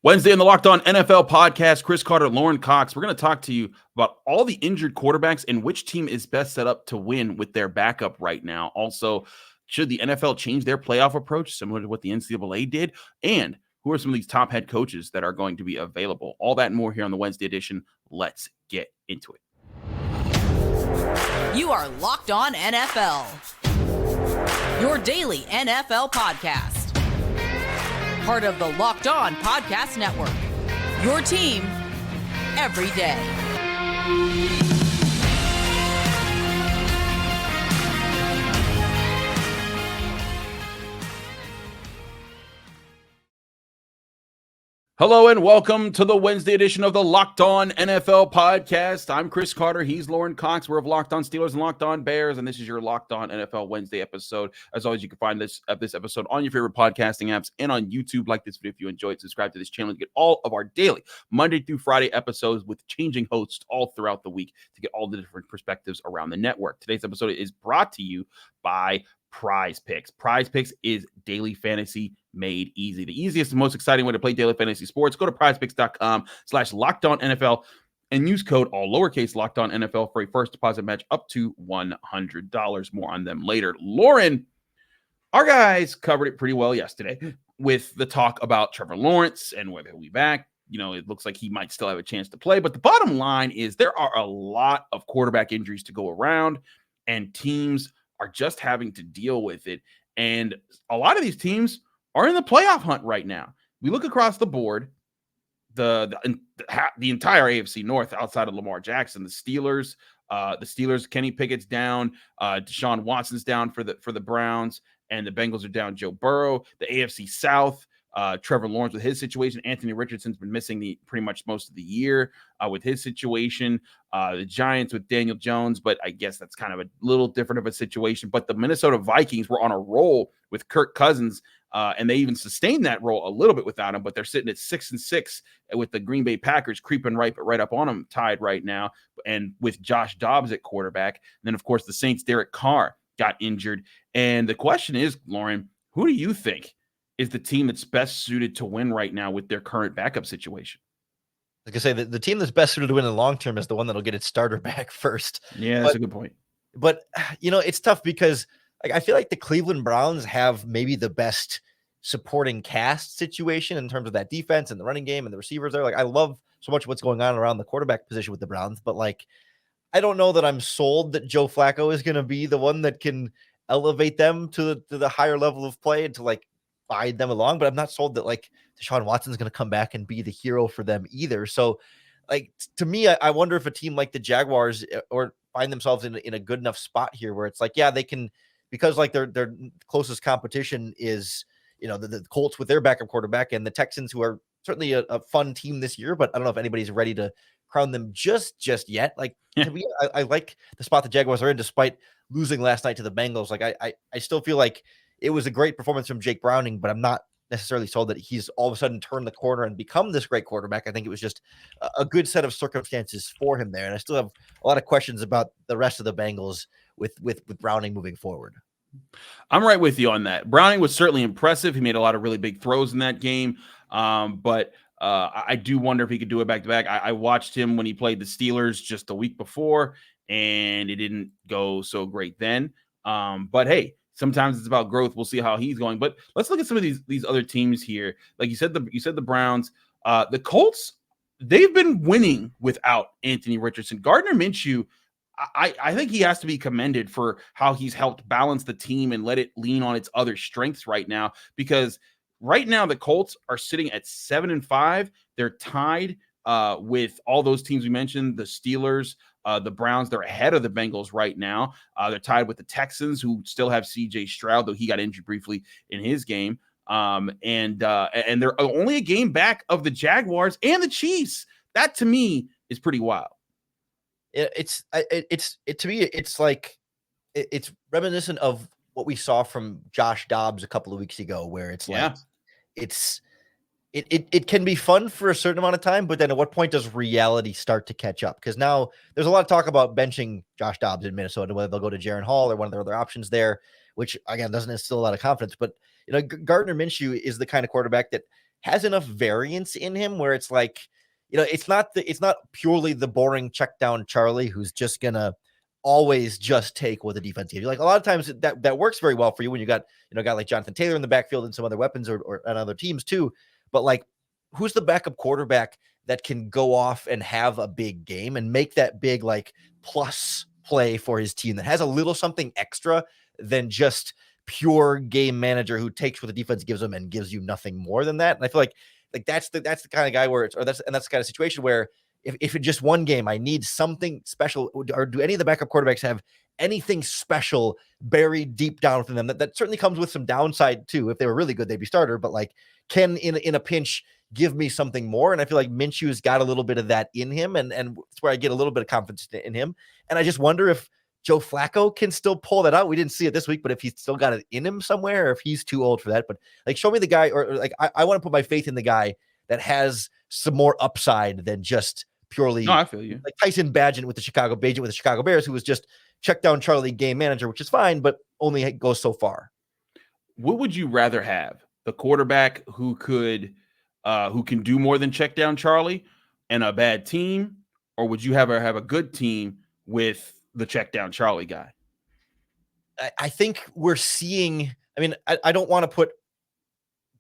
Wednesday in the Locked On NFL podcast, Chris Carter, Lauren Cox. We're going to talk to you about all the injured quarterbacks and which team is best set up to win with their backup right now. Also, should the NFL change their playoff approach, similar to what the NCAA did? And who are some of these top head coaches that are going to be available? All that and more here on the Wednesday edition. Let's get into it. You are Locked On NFL, your daily NFL podcast. Part of the Locked On Podcast Network, your team every day. Hello and welcome to the Wednesday edition of the Locked On NFL podcast. I'm Chris Carter. He's Lauren Cox. We're of Locked On Steelers and Locked On Bears, and this is your Locked On NFL Wednesday episode. As always, you can find this episode on your favorite podcasting apps and on YouTube. Like this video if you enjoyed. Subscribe to this channel to get all of our daily Monday through Friday episodes with changing hosts all throughout the week to get all the different perspectives around the network. Today's episode is brought to you by Prize Picks. Prize Picks is daily fantasy made easy. The easiest and most exciting way to play daily fantasy sports. Go to prizepicks.com/LockedOnNFL and use code all lowercase LockedOnNFL for a first deposit match up to $100. More on them later. Lauren, our guys covered it pretty well yesterday with the talk about Trevor Lawrence and whether he'll be back. You know, it looks like he might still have a chance to play. But the bottom line is there are a lot of quarterback injuries to go around, and teams are just having to deal with it. And a lot of these teams are in the playoff hunt right now. We look across the board, the entire AFC North outside of Lamar Jackson, the Steelers, Kenny Pickett's down, Deshaun Watson's down for the Browns, and the Bengals are down Joe Burrow. The AFC South, Trevor Lawrence with his situation. Anthony Richardson's been missing pretty much most of the year with his situation. The Giants with Daniel Jones, but I guess that's kind of a little different of a situation. But the Minnesota Vikings were on a roll with Kirk Cousins, and they even sustained that roll a little bit without him, but they're sitting at 6-6 with the Green Bay Packers creeping right up on them, tied right now, and with Josh Dobbs at quarterback. And then, of course, the Saints' Derek Carr got injured. And the question is, Lauren, who do you think is the team that's best suited to win right now with their current backup situation? Like I say, the team that's best suited to win in the long term is the one that'll get its starter back first. Yeah, that's a good point. But, you know, it's tough because I feel like the Cleveland Browns have maybe the best supporting cast situation in terms of that defense and the running game and the receivers there. Like, I love so much what's going on around the quarterback position with the Browns, but like, I don't know that I'm sold that Joe Flacco is going to be the one that can elevate them to the higher level of play and to like guide them along. But I'm not sold that like Deshaun Watson's going to come back and be the hero for them either. So like, to me, I wonder if a team like the Jaguars or find themselves in a good enough spot here where it's like, yeah, they can, because like their closest competition is, you know, the Colts with their backup quarterback and the Texans, who are certainly a fun team this year, but I don't know if anybody's ready to crown them just yet. Like, to me, I like the spot the Jaguars are in, despite losing last night to the Bengals. Like, I still feel like it was a great performance from Jake Browning, but I'm not necessarily sold that he's all of a sudden turned the corner and become this great quarterback. I think it was just a good set of circumstances for him there. And I still have a lot of questions about the rest of the Bengals with Browning moving forward. I'm right with you on that. Browning was certainly impressive. He made a lot of really big throws in that game. But I do wonder if he could do it back-to-back. I watched him when he played the Steelers just a week before, and it didn't go so great then. But hey, sometimes it's about growth. We'll see how he's going. But let's look at some of these other teams here. Like you said the Browns, the Colts, they've been winning without Anthony Richardson. Gardner Minshew, I think he has to be commended for how he's helped balance the team and let it lean on its other strengths right now, because right now the Colts are sitting at 7-5. They're tied with all those teams we mentioned, the Steelers, the Browns. They're ahead of the Bengals right now. They're tied with the Texans, who still have CJ Stroud, though he got injured briefly in his game. And they're only a game back of the Jaguars and the Chiefs. That to me is pretty wild. It's to me, it's like, it's reminiscent of what we saw from Josh Dobbs a couple of weeks ago, where it's like, it can be fun for a certain amount of time, but then at what point does reality start to catch up? Because now there's a lot of talk about benching Josh Dobbs in Minnesota, whether they'll go to Jaren Hall or one of their other options there, which again doesn't instill a lot of confidence. But Gardner Minshew is the kind of quarterback that has enough variance in him where it's like, it's not purely the boring check down Charlie who's just gonna always just take what the defense gives you. Like a lot of times that works very well for you when you got a guy like Jonathan Taylor in the backfield and some other weapons or on other teams too. But like, who's the backup quarterback that can go off and have a big game and make that big like plus play for his team that has a little something extra than just pure game manager who takes what the defense gives him and gives you nothing more than that? And I feel like that's the kind of guy where that's the kind of situation where if it's just one game, I need something special. Or do any of the backup quarterbacks have anything special buried deep down within them? That certainly comes with some downside too. If they were really good, they'd be starter. But like, can in a pinch give me something more? And I feel like Minshew's got a little bit of that in him, and it's where I get a little bit of confidence in him. And I just wonder if Joe Flacco can still pull that out. We didn't see it this week, but if he's still got it in him somewhere, or if he's too old for that. But like, show me the guy, or like I want to put my faith in the guy that has some more upside than just purely. No, I feel you. Like Tyson Bagent with the Chicago Bears, who was just check down Charlie game manager, which is fine, but only goes so far. What would you rather have? The quarterback who can do more than check down Charlie and a bad team, or would you have a good team with the check down Charlie guy? I think we're seeing. I mean, I don't want to put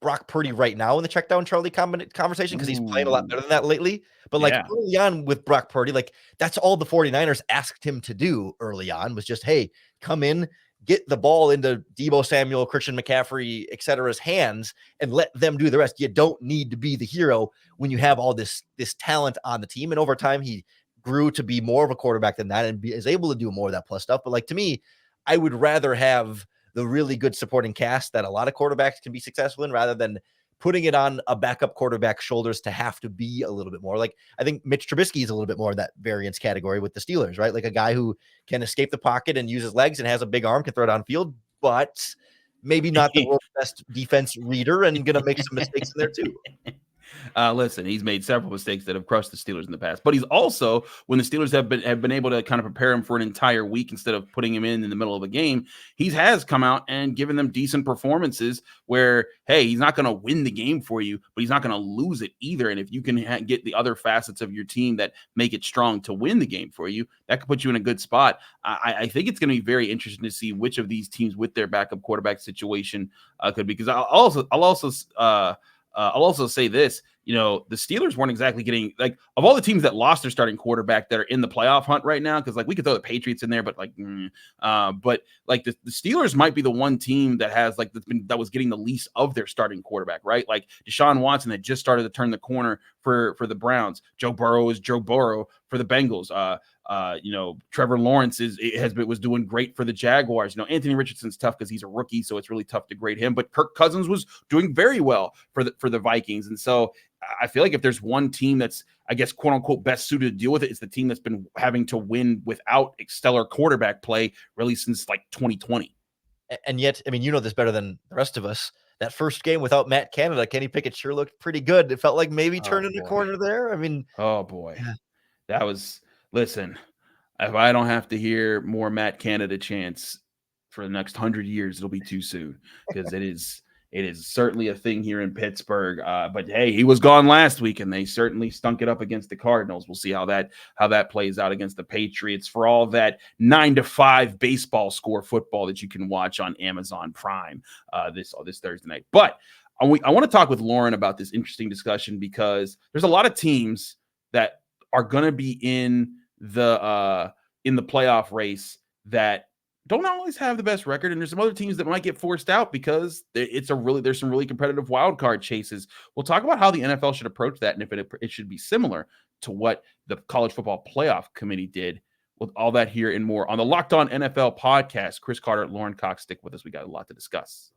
Brock Purdy right now in the check down Charlie conversation because he's playing a lot better than that lately. But like early on with Brock Purdy, like that's all the 49ers asked him to do early on was just, hey, come in, get the ball into Deebo Samuel, Christian McCaffrey, et cetera's hands, and let them do the rest. You don't need to be the hero when you have all this talent on the team. And over time, he grew to be more of a quarterback than that and is able to do more of that plus stuff. But like, to me, I would rather have the really good supporting cast that a lot of quarterbacks can be successful in rather than putting it on a backup quarterback's shoulders to have to be a little bit more. Like, I think Mitch Trubisky is a little bit more in that variance category with the Steelers, right? Like a guy who can escape the pocket and use his legs and has a big arm, can throw it downfield, but maybe not the world's best defense reader and going to make some mistakes in there too. Listen, he's made several mistakes that have crushed the Steelers in the past, but he's also, when the Steelers have been able to kind of prepare him for an entire week instead of putting him in the middle of a game, he has come out and given them decent performances where, hey, he's not going to win the game for you, but he's not going to lose it either. And if you can get the other facets of your team that make it strong to win the game for you, that could put you in a good spot. I think it's going to be very interesting to see which of these teams with their backup quarterback situation could be, because I'll also say this, the Steelers weren't exactly getting, like, of all the teams that lost their starting quarterback that are in the playoff hunt right now, because like we could throw the Patriots in there, but like, but like the Steelers might be the one team that has like that was getting the least of their starting quarterback, right? Like Deshaun Watson had just started to turn the corner for the Browns. Joe Burrow is Joe Burrow for the Bengals. Trevor Lawrence was doing great for the Jaguars. Anthony Richardson's tough because he's a rookie, so it's really tough to grade him. But Kirk Cousins was doing very well for the Vikings, and so I feel like if there's one team that's, I guess, quote unquote, best suited to deal with it, it's the team that's been having to win without stellar quarterback play really since like 2020. And yet, I mean, this better than the rest of us. That first game without Matt Canada, Kenny Pickett sure looked pretty good. It felt like maybe turning the corner there. I mean, oh boy, that was. Listen, if I don't have to hear more Matt Canada chants for the next 100 years, it'll be too soon, because it is certainly a thing here in Pittsburgh. But hey, he was gone last week, and they certainly stunk it up against the Cardinals. We'll see how that plays out against the Patriots for all that 9-5 baseball score football that you can watch on Amazon Prime this Thursday night. But I want to talk with Lauren about this interesting discussion, because there's a lot of teams that are going to be in the playoff race that don't always have the best record, and there's some other teams that might get forced out because there's some really competitive wild card chases. We'll talk about how the NFL should approach that, and if it should be similar to what the College Football Playoff Committee did. With all that here and more on the Locked On NFL podcast. Chris Carter, Lauren Cox, stick with us. We got a lot to discuss.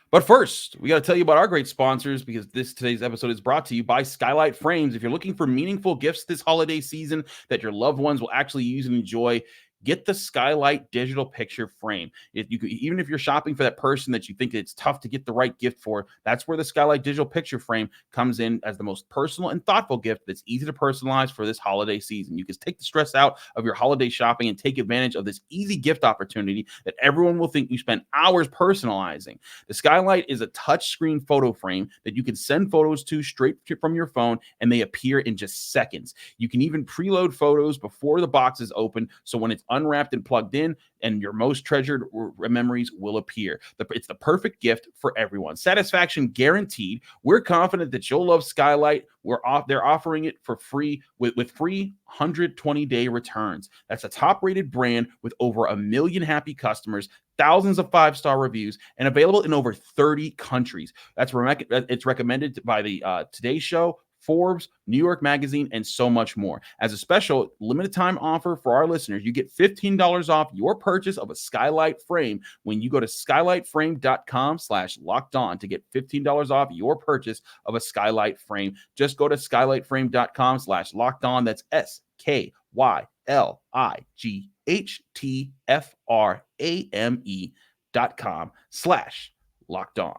But first, we got to tell you about our great sponsors, because today's episode is brought to you by Skylight Frames. If you're looking for meaningful gifts this holiday season that your loved ones will actually use and enjoy, get the Skylight digital picture frame. Even if you're shopping for that person that you think it's tough to get the right gift for, that's where the Skylight digital picture frame comes in as the most personal and thoughtful gift that's easy to personalize for this holiday season. You can take the stress out of your holiday shopping and take advantage of this easy gift opportunity that everyone will think you spent hours personalizing. The Skylight is a touchscreen photo frame that you can send photos to straight from your phone, and they appear in just seconds. You can even preload photos before the box is open, so when it's unwrapped and plugged in, and your most treasured memories will appear. It's the perfect gift for everyone. Satisfaction guaranteed. We're confident that you'll love Skylight. They're offering it for free with free 120-day returns. That's a top-rated brand with over 1 million happy customers, thousands of 5-star reviews, and available in over 30 countries. It's recommended by the Today Show, Forbes, New York Magazine, and so much more. As a special limited time offer for our listeners, you get $15 off your purchase of a Skylight frame when you go to skylightframe.com/lockedon to get $15 off your purchase of a Skylight frame. Just go to skylightframe.com/lockedon. That's SKYLIGHTFRAME.com/lockedon.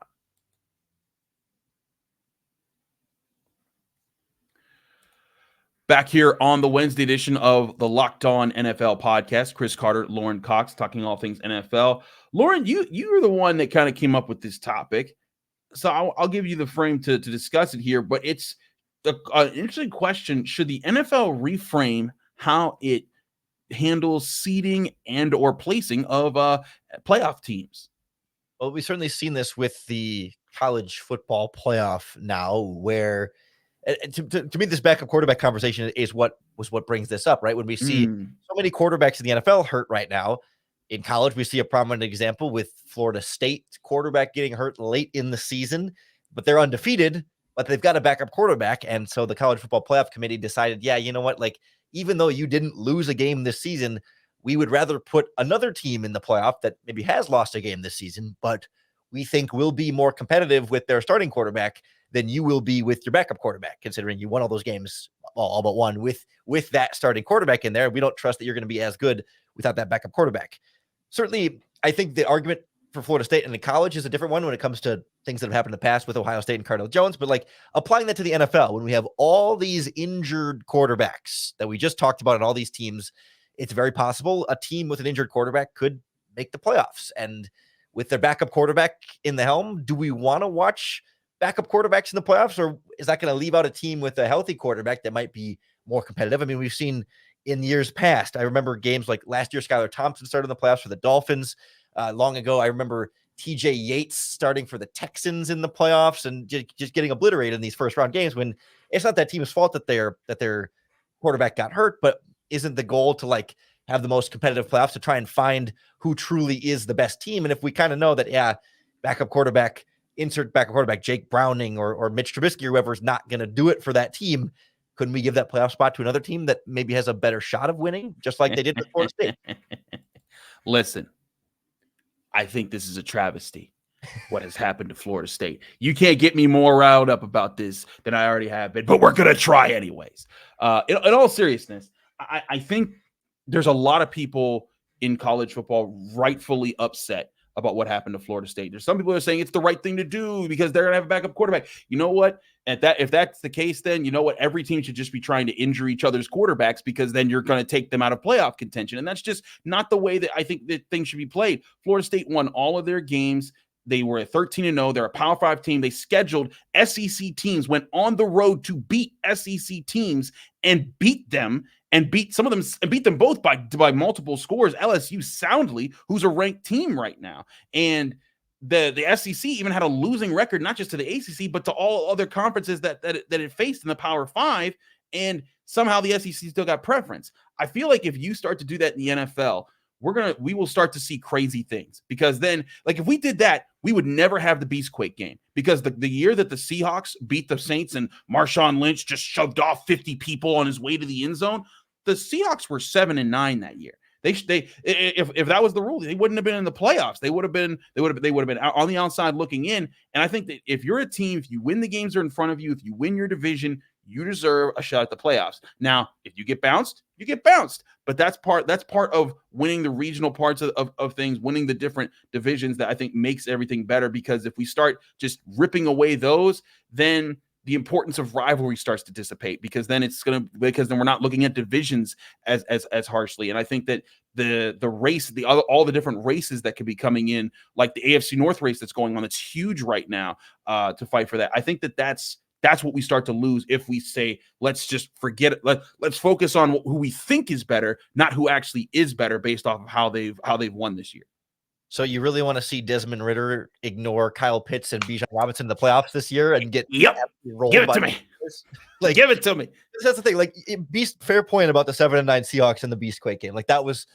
Back here on the Wednesday edition of the Locked On NFL podcast, Chris Carter, Lauren Cox, talking all things NFL. Lauren, you were the one that kind of came up with this topic, so I'll give you the frame to discuss it here. But it's an interesting question: should the NFL reframe how it handles seeding and or placing of playoff teams? Well, we've certainly seen this with the college football playoff now, where to me, this backup quarterback conversation is what brings this up, right? When we see so many quarterbacks in the NFL hurt right now, in college, we see a prominent example with Florida State quarterback getting hurt late in the season, but they're undefeated, but they've got a backup quarterback. And so the college football playoff committee decided, yeah, you know what? Like, even though you didn't lose a game this season, we would rather put another team in the playoff that maybe has lost a game this season, but we think will be more competitive with their starting quarterback than you will be with your backup quarterback, considering you won all those games, all but one, with that starting quarterback in there. We don't trust that you're going to be as good without that backup quarterback. Certainly, I think the argument for Florida State and the college is a different one when it comes to things that have happened in the past with Ohio State and Cardale Jones, but like applying that to the NFL, when we have all these injured quarterbacks that we just talked about in all these teams, it's very possible a team with an injured quarterback could make the playoffs. And with their backup quarterback in the helm, do we want to watch backup quarterbacks in the playoffs, or is that going to leave out a team with a healthy quarterback that might be more competitive? I mean, we've seen in years past, I remember games like last year, Skylar Thompson started in the playoffs for the Dolphins. Long ago, I remember TJ Yates starting for the Texans in the playoffs and just getting obliterated in these first round games, when it's not that team's fault that their quarterback got hurt, but isn't the goal to like have the most competitive playoffs to try and find who truly is the best team? And if we kind of know that, yeah, insert backup quarterback Jake Browning or Mitch Trubisky or whoever's not going to do it for that team, couldn't we give that playoff spot to another team that maybe has a better shot of winning, just like they did with Florida State? Listen, I think this is a travesty, what has happened to Florida State. You can't get me more riled up about this than I already have been, but we're going to try anyways. In all seriousness, I think there's a lot of people in college football rightfully upset about what happened to Florida State. There's some people who are saying it's the right thing to do because they're going to have a backup quarterback. You know what? If that's the case, then you know what? Every team should just be trying to injure each other's quarterbacks, because then you're going to take them out of playoff contention. And that's just not the way that I think that things should be played. Florida State won all of their games. They were 13-0. They're a Power 5 team. They scheduled SEC teams, went on the road to beat SEC teams and beat them, and beat some of them, and beat them both by multiple scores. LSU soundly, who's a ranked team right now. And the SEC even had a losing record, not just to the ACC, but to all other conferences that it faced in the Power 5. And somehow the SEC still got preference. I feel like if you start to do that in the NFL, we will start to see crazy things, because then, like, if we did that, we would never have the Beastquake game, because the year that the Seahawks beat the Saints and Marshawn Lynch just shoved off 50 people on his way to the end zone, the Seahawks were 7-9 that year. If that was the rule, they wouldn't have been in the playoffs. They would have been on the outside looking in. And I think that if you're a team, if you win the games that are in front of you, if you win your division, you deserve a shot at the playoffs. Now, if you get bounced, you get bounced. But that's part of winning the regional parts of things, winning the different divisions that I think makes everything better. Because if we start just ripping away those, then the importance of rivalry starts to dissipate, because then we're not looking at divisions as harshly. And I think that the race, all the different races that could be coming in, like the AFC North race that's going on, that's huge right now, to fight for that. I think that's what we start to lose if we say, let's just forget it. Let's focus on who we think is better, not who actually is better, based off of how they've won this year. So you really want to see Desmond Ridder ignore Kyle Pitts and Bijan Robinson in the playoffs this year and get rolled? Give it to me. Like, give it to me. That's the thing. Like, fair point about the 7-9 Seahawks and the Beastquake game. Like, that was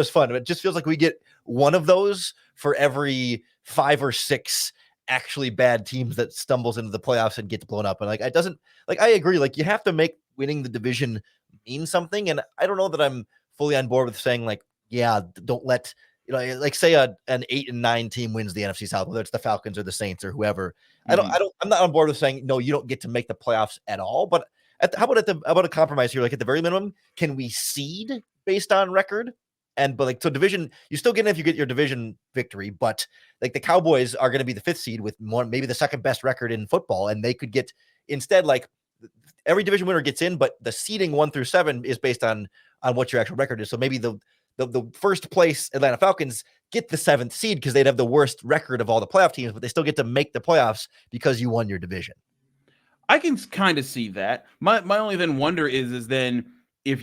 fun. It just feels like we get one of those for every 5 or 6 actually bad teams that stumbles into the playoffs and gets blown up. And like, it doesn't, like, I agree. Like, you have to make winning the division mean something. And I don't know that I'm fully on board with saying, like, yeah, don't let, like, say an 8-9 team wins the NFC South, whether it's the Falcons or the Saints or whoever. Mm-hmm. I'm not on board with saying, no, you don't get to make the playoffs at all. But how about a compromise here? Like, at the very minimum, can we seed based on record? So division, you still get in if you get your division victory, but like the Cowboys are going to be the 5th seed with maybe the 2nd best record in football. And they could get, instead, like, every division winner gets in, but the seeding 1 through 7 is based on what your actual record is. So maybe the first place Atlanta Falcons get the 7th seed because they'd have the worst record of all the playoff teams, but they still get to make the playoffs because you won your division. I can kind of see that. My only then wonder is then if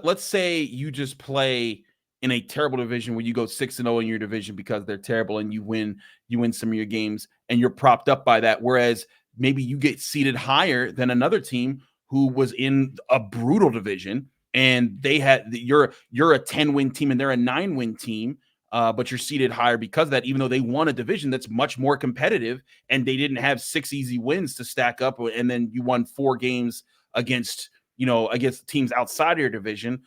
let's say you just play in a terrible division where you go 6-0 in your division because they're terrible, and you win some of your games and you're propped up by that. Whereas maybe you get seated higher than another team who was in a brutal division, and you're a 10-win team and they're a 9-win team, but you're seated higher because of that, even though they won a division that's much more competitive and they didn't have 6 easy wins to stack up. And then you won 4 games against teams outside of your division,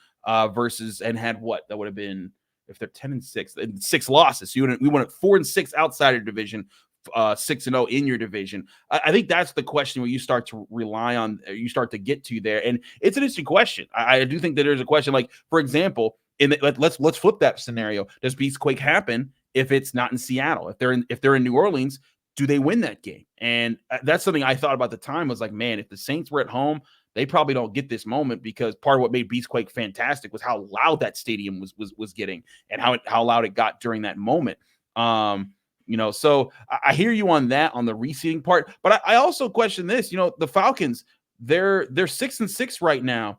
versus, and had that would have been, if they're 10-6, and 6 losses. So we won at 4-6 outside your division, 6-0 in your division. I think that's the question where you start to rely on, you start to get to there. And it's an interesting question. I do think that there's a question, like, for example, let's flip that scenario. Does Beastquake happen if it's not in Seattle? If they're in New Orleans, do they win that game? And that's something I thought about at the time, was like, man, if the Saints were at home, they probably don't get this moment, because part of what made Beastquake fantastic was how loud that stadium was getting, and how loud it got during that moment. So I hear you on that, on the reseeding part, but I also question this. The Falcons, they're 6-6 right now.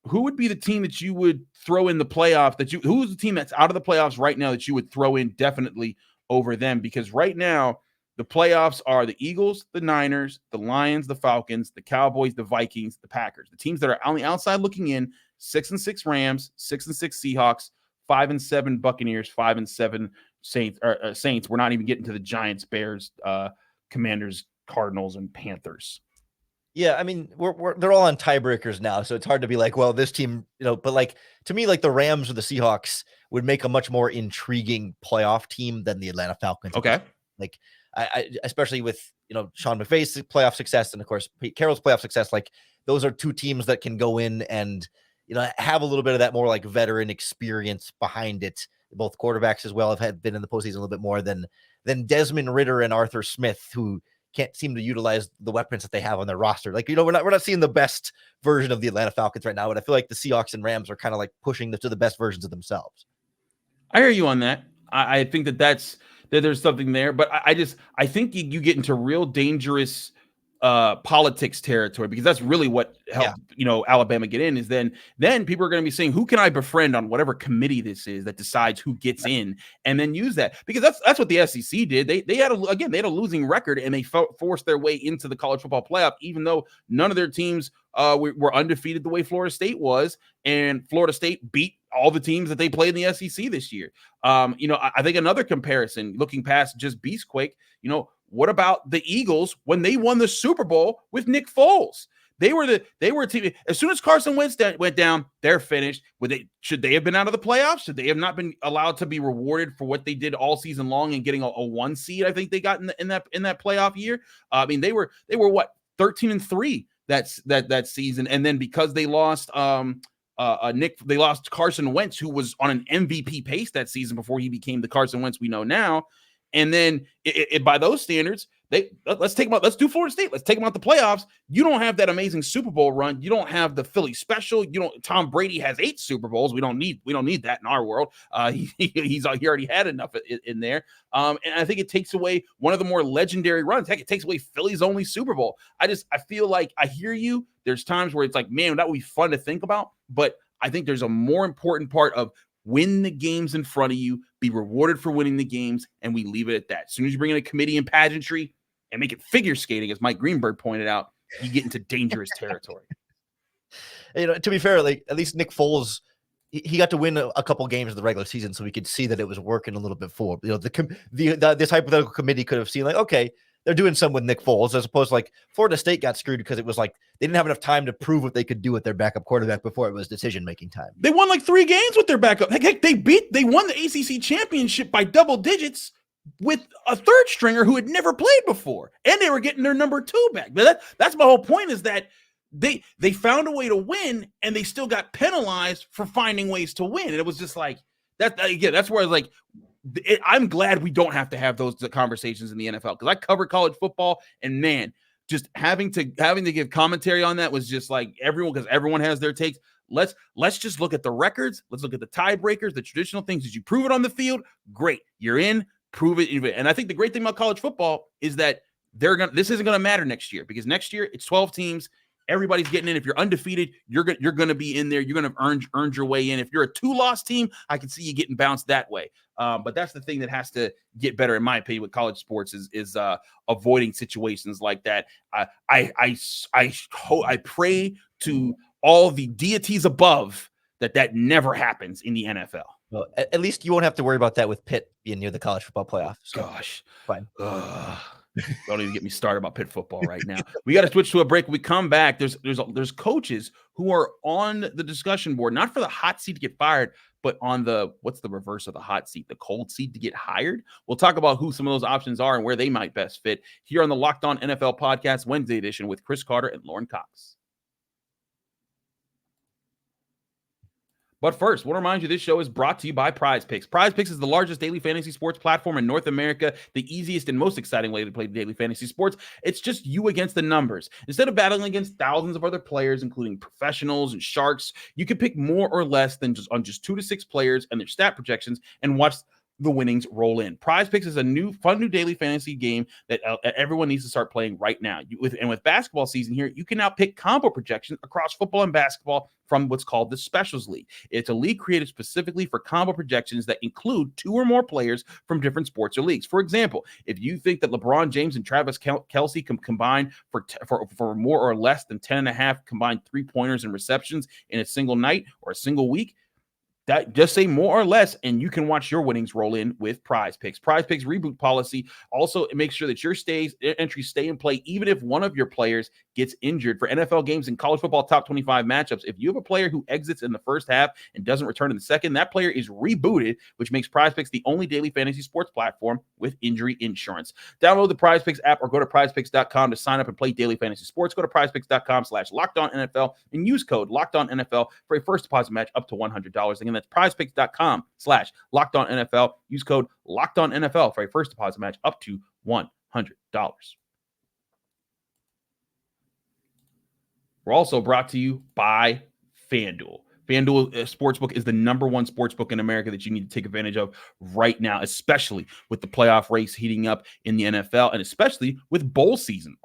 Who would be the team that you would throw in the playoff? Who's the team that's out of the playoffs right now that you would throw in definitely over them? Because right now, the playoffs are the Eagles, the Niners, the Lions, the Falcons, the Cowboys, the Vikings, the Packers. The teams that are on the outside looking in: 6-6 Rams, 6-6 Seahawks, 5-7 Buccaneers, 5-7 Saints. We're not even getting to the Giants, Bears, Commanders, Cardinals, and Panthers. Yeah, I mean, they're all on tiebreakers now, so it's hard to be like, well, this team, but like, to me, like, the Rams or the Seahawks would make a much more intriguing playoff team than the Atlanta Falcons. Okay. Like, I especially with, Sean McVay's playoff success and, of course, Pete Carroll's playoff success, like, those are 2 teams that can go in and, have a little bit of that more, like, veteran experience behind it. Both quarterbacks as well have been in the postseason a little bit more than Desmond Ridder and Arthur Smith, who can't seem to utilize the weapons that they have on their roster. Like, we're not seeing the best version of the Atlanta Falcons right now, but I feel like the Seahawks and Rams are kind of like pushing to the best versions of themselves. I hear you on that. I think that there's something there, but I think you get into real dangerous politics territory, because that's really what helped Alabama get in. Is then people are going to be saying, who can I befriend on whatever committee this is that decides who gets in, and then use that, because that's what the SEC did. They had a losing record, and they forced their way into the college football playoff, even though none of their teams were undefeated the way Florida State was, and Florida State beat all the teams that they played in the SEC this year. I think another comparison, looking past just Beastquake, what about the Eagles when they won the Super Bowl with Nick Foles? They were a team. As soon as Carson Wentz went down, they're finished. Should they have been out of the playoffs? Should they have not been allowed to be rewarded for what they did all season long and getting a 1 seed? I think they got in that playoff year. I mean, they were what, 13-3 that season. And then because they lost they lost Carson Wentz, who was on an MVP pace that season before he became the Carson Wentz we know now. And then by those standards, let's take them out. Let's do Florida State. Let's take them out the playoffs. You don't have that amazing Super Bowl run. You don't have the Philly special. Tom Brady has 8 Super Bowls. We don't need that in our world. He already had enough in there. And I think it takes away one of the more legendary runs. Heck, it takes away Philly's only Super Bowl. I feel like I hear you. There's times where it's like, man, that would be fun to think about. But I think there's a more important part of win the games in front of you, be rewarded for winning the games, and we leave it at that. As soon as you bring in a committee and pageantry and make it figure skating, as Mike Greenberg pointed out, you get into dangerous territory. To be fair, like at least Nick Foles, he got to win a couple games in the regular season, so we could see that it was working a little bit for this hypothetical committee could have seen like, okay, they're doing some with Nick Foles, as opposed to like Florida State got screwed because it was like they didn't have enough time to prove what they could do with their backup quarterback before it was decision-making time. They won like 3 games with their backup. Heck, they won the ACC championship by double digits with a third stringer who had never played before, and they were getting their number 2 back. But that's my whole point, is that they found a way to win, and they still got penalized for finding ways to win. And it was just like that. Again, that's where I was like, I'm glad we don't have to have those conversations in the NFL, because I covered college football, and man, just having to give commentary on that was just like because everyone has their takes. Let's just look at the records. Let's look at the tiebreakers, the traditional things. Did you prove it on the field? Great, you're in. Prove it. And I think the great thing about college football is that this isn't going to matter next year, because next year it's 12 teams. Everybody's getting in. If you're undefeated, you're going to be in there. You're going to earned your way in. If you're a 2-loss team, I can see you getting bounced that way. But that's the thing that has to get better, in my opinion, with college sports is avoiding situations like that. I pray to all the deities above that never happens in the NFL. Well, at least you won't have to worry about that with Pitt being near the college football playoff. So gosh, fine. Don't even get me started about Pitt football right now. We got to switch to a break. When we come back, there's coaches who are on the discussion board, not for the hot seat to get fired, but on what's the reverse of the hot seat, the cold seat to get hired. We'll talk about who some of those options are and where they might best fit here on the Locked On NFL Podcast Wednesday edition with Chris Carter and Lauren Cox. But first, I want to remind you this show is brought to you by Prize Picks. Prize Picks is the largest daily fantasy sports platform in North America, the easiest and most exciting way to play daily fantasy sports. It's just you against the numbers. Instead of battling against thousands of other players, including professionals and sharks, you can pick more or less than just 2 to 6 players and their stat projections and watch the winnings roll in. Prize Picks is a fun new daily fantasy game that everyone needs to start playing right now. With basketball season here, you can now pick combo projections across football and basketball from what's called the Specials League. It's a league created specifically for combo projections that include 2 or more players from different sports or leagues. For example, if you think that LeBron James and Travis Kelce can combine for more or less than 10.5 combined 3-pointers and receptions in a single night or a single week, that just say more or less, and you can watch your winnings roll in with Prize Picks. Prize Picks reboot policy also makes sure that your entries stay in play even if one of your players gets injured. For NFL games and college football top 25 matchups, if you have a player who exits in the first half and doesn't return in the second, that player is rebooted, which makes Prize Picks the only daily fantasy sports platform with injury insurance. Download the Prize Picks app or go to prizepicks.com to sign up and play daily fantasy sports. Go to prizepicks.com/LockedOnNFL and use code LockedOnNFL for a first deposit match up to $100. Again, that's prizepicks.com/LockedOnNFL. Use code LockedOnNFL for a first deposit match up to $100. We're also brought to you by FanDuel. FanDuel Sportsbook is the number 1 sportsbook in America that you need to take advantage of right now, especially with the playoff race heating up in the NFL, and especially with bowl season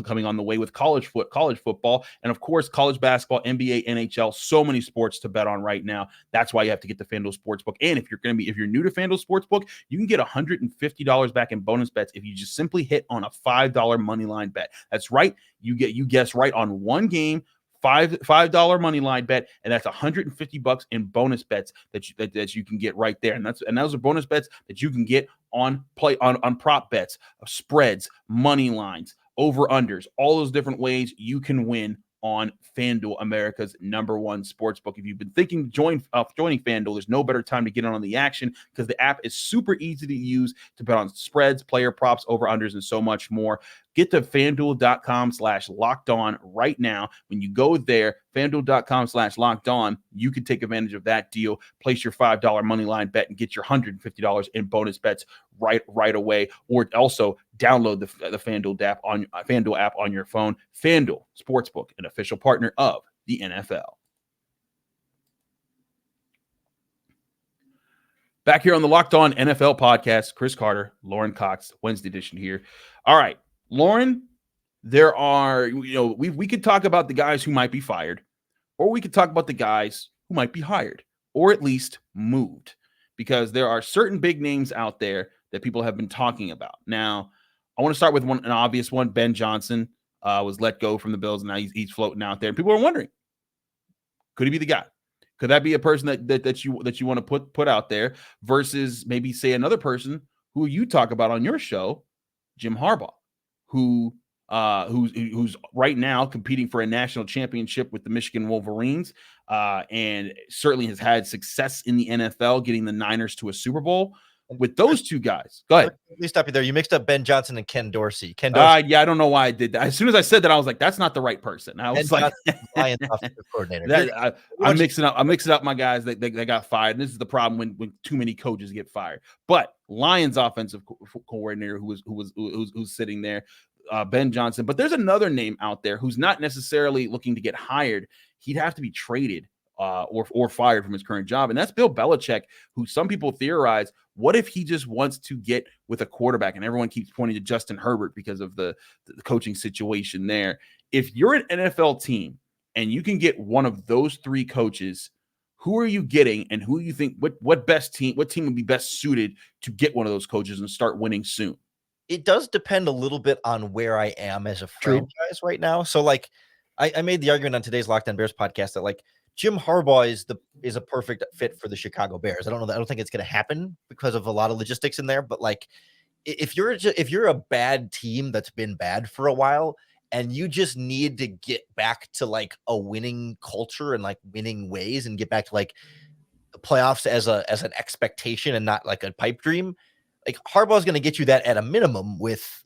coming on the way with college football, and of course college basketball, NBA, NHL. So many sports to bet on right now. That's why you have to get the FanDuel Sportsbook. And if you're new to FanDuel Sportsbook, you can get $150 back in bonus bets if you just simply hit on a $5 money line bet. That's right, you guess right on one game. $5 money line bet, and that's $150 in bonus bets that you can get right there. And those are bonus bets that you can get on prop bets, spreads, money lines, over unders, all those different ways you can win on FanDuel, America's #1 sportsbook. If you've been thinking joining FanDuel, there's no better time to get on the action because the app is super easy to use to bet on spreads, player props, over-unders, and so much more. Get to FanDuel.com/lockedon right now. When you go there, FanDuel.com/lockedon, you can take advantage of that deal. Place your $5 money line bet and get your $150 in bonus bets right away. Or also download the FanDuel app on your phone. FanDuel Sportsbook, an official partner of the NFL. Back here on the Locked On NFL podcast, Chris Carter, Lauren Cox, Wednesday edition here. All right, Lauren, there are, we could talk about the guys who might be fired, or we could talk about the guys who might be hired, or at least moved, because there are certain big names out there that people have been talking about. Now, I want to start with an obvious one. Ben Johnson was let go from the Bills, and now he's floating out there. And people are wondering, could he be the guy? Could that be a person that you want to put out there versus maybe say another person who you talk about on your show, Jim Harbaugh, who's right now competing for a national championship with the Michigan Wolverines, and certainly has had success in the NFL, getting the Niners to a Super Bowl. With those two guys, go ahead. Let me stop you there. You mixed up Ben Johnson and Ken Dorsey. Yeah, I don't know why I did that. As soon as I said that, I was like, "That's not the right person." I was like, Lions offensive coordinator. I'm mixing up my guys that got fired. And this is the problem when too many coaches get fired. But Lions offensive coordinator who's sitting there, Ben Johnson. But there's another name out there who's not necessarily looking to get hired. He'd have to be traded or fired from his current job. And that's Bill Belichick, who some people theorize, what if he just wants to get with a quarterback? And everyone keeps pointing to Justin Herbert because of the coaching situation there. If you're an NFL team and you can get one of those three coaches, who are you getting, and who you think what team would be best suited to get one of those coaches and start winning soon? It does depend a little bit on where I am as a franchise right now. So like I made the argument on today's Locked On Bears podcast that like Jim Harbaugh is a perfect fit for the Chicago Bears. I don't think it's going to happen because of a lot of logistics in there, but like if you're a bad team that's been bad for a while and you just need to get back to like a winning culture and like winning ways and get back to like the playoffs as an expectation and not like a pipe dream, like Harbaugh is going to get you that at a minimum with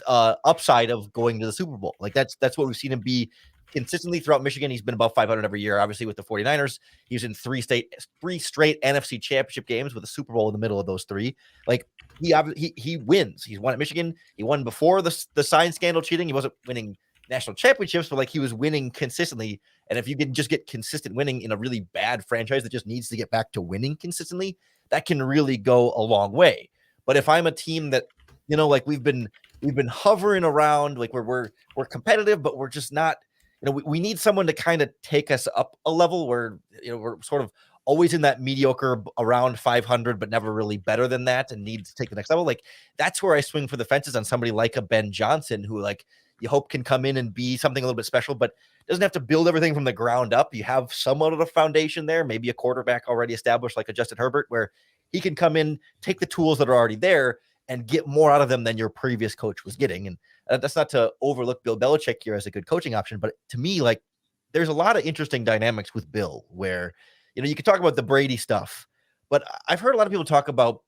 upside of going to the Super Bowl. Like that's what we've seen him be consistently throughout Michigan. He's been above 500 every year. Obviously with the 49ers, he was in three straight NFC championship games with a Super Bowl in the middle of those three. Like he wins. He's won at Michigan. He won before the sign scandal cheating. He wasn't winning national championships, but like he was winning consistently. And if you can just get consistent winning in a really bad franchise that just needs to get back to winning consistently, that can really go a long way. But if I'm a team that, like we've been hovering around, like we're competitive, but we're just not, we need someone to kind of take us up a level where, we're sort of always in that mediocre around 500, but never really better than that and need to take the next level. Like that's where I swing for the fences on somebody like a Ben Johnson, who like you hope can come in and be something a little bit special, but doesn't have to build everything from the ground up. You have somewhat of a foundation there, maybe a quarterback already established like a Justin Herbert, where he can come in, take the tools that are already there and get more out of them than your previous coach was getting. And that's not to overlook Bill Belichick here as a good coaching option, but to me, like there's a lot of interesting dynamics with Bill where, you could talk about the Brady stuff, but I've heard a lot of people talk about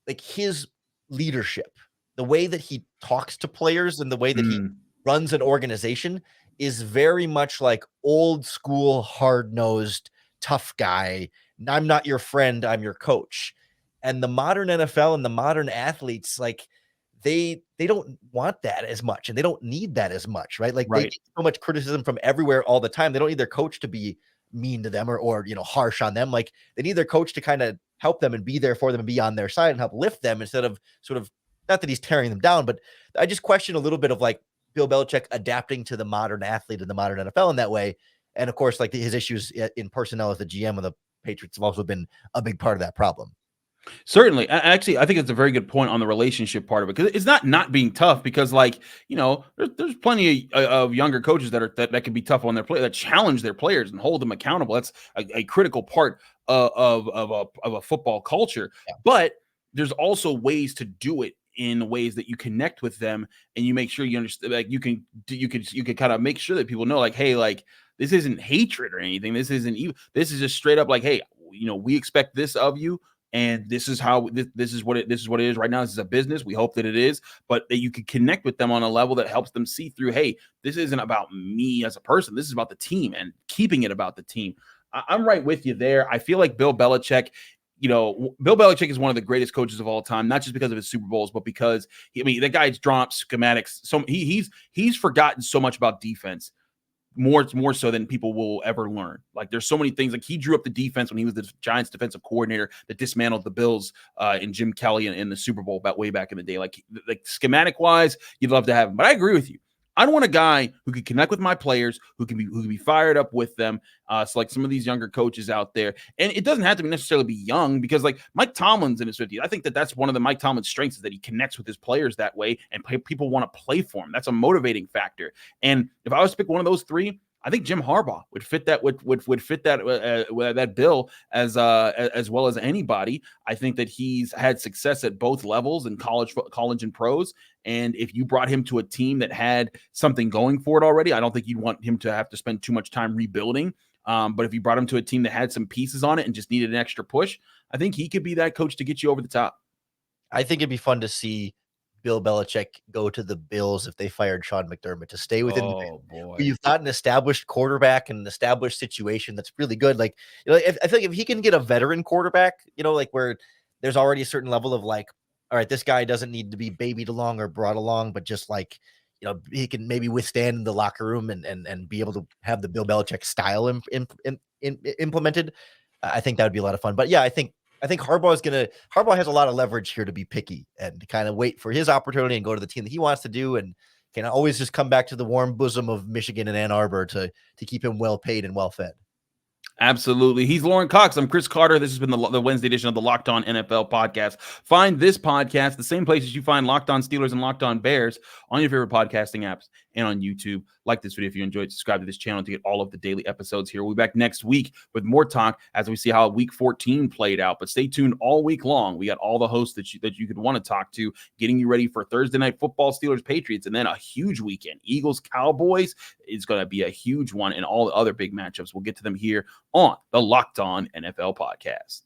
like his leadership, the way that he talks to players and the way that he runs an organization is very much like old school, hard-nosed, tough guy. I'm not your friend, I'm your coach. And the modern NFL and the modern athletes, like they don't want that as much and they don't need that as much, right? Like they get so much criticism from everywhere all the time. They don't need their coach to be mean to them or harsh on them. Like they need their coach to kind of help them and be there for them and be on their side and help lift them instead of sort of, not that he's tearing them down, but I just question a little bit of like Bill Belichick adapting to the modern athlete and the modern NFL in that way. And of course, like his issues in personnel as the GM of the Patriots have also been a big part of that problem. Certainly. Actually, I think it's a very good point on the relationship part of it, because it's not being tough, because like, there's plenty of younger coaches that can be tough on their players, that challenge their players and hold them accountable. That's a critical part of a football culture. Yeah. But there's also ways to do it in ways that you connect with them and you make sure you understand, like you can kind of make sure that people know, like, hey, like this isn't hatred or anything. This isn't evil. This is just straight up like, hey, we expect this of you. And this is how this is what it is right now. This is a business. We hope that it is, but that you can connect with them on a level that helps them see through, hey, this isn't about me as a person. This is about the team and keeping it about the team. I'm right with you there. I feel like Bill Belichick is one of the greatest coaches of all time, not just because of his Super Bowls, but because the guy's drawn up schematics. So he's forgotten so much about defense. More so than people will ever learn. Like there's so many things. Like he drew up the defense when he was the Giants defensive coordinator that dismantled the Bills and Jim Kelly in the Super Bowl way back in the day. Like schematic wise, you'd love to have him. But I agree with you. I don't want a guy who can connect with my players, who can be fired up with them. So like some of these younger coaches out there, and it doesn't have to necessarily be young, because like Mike Tomlin's in his 50s. I think that's one of the Mike Tomlin's strengths, is that he connects with his players that way, and people want to play for him. That's a motivating factor. And if I was to pick one of those three, I think Jim Harbaugh would fit that would fit that bill as well as anybody. I think that he's had success at both levels in college and pros. And if you brought him to a team that had something going for it already, I don't think you'd want him to have to spend too much time rebuilding. But if you brought him to a team that had some pieces on it and just needed an extra push, I think he could be that coach to get you over the top. I think it'd be fun to see Bill Belichick go to the Bills if they fired Sean McDermott, to stay within boy. You've got an established quarterback and an established situation that's really good. Like, I feel like if he can get a veteran quarterback, like where there's already a certain level of like, all right, this guy doesn't need to be babied along or brought along, but just like, he can maybe withstand in the locker room and be able to have the Bill Belichick style implemented. I think that would be a lot of fun. But yeah, I think Harbaugh has a lot of leverage here to be picky and to kind of wait for his opportunity and go to the team that he wants to do, and can always just come back to the warm bosom of Michigan and Ann Arbor to keep him well paid and well fed. Absolutely. He's Lauren Cox. I'm Chris Carter. This has been the Wednesday edition of the Locked On NFL podcast. Find this podcast the same places you find Locked On Steelers and Locked On Bears, on your favorite podcasting apps and on YouTube. Like this video if you enjoyed. Subscribe to this channel to get all of the daily episodes here. We'll be back next week with more talk as we see how Week 14 played out. But stay tuned all week long. We got all the hosts that you could want to talk to, getting you ready for Thursday Night Football, Steelers, Patriots, and then a huge weekend. Eagles, Cowboys is going to be a huge one, and all the other big matchups. We'll get to them here on the Locked On NFL podcast.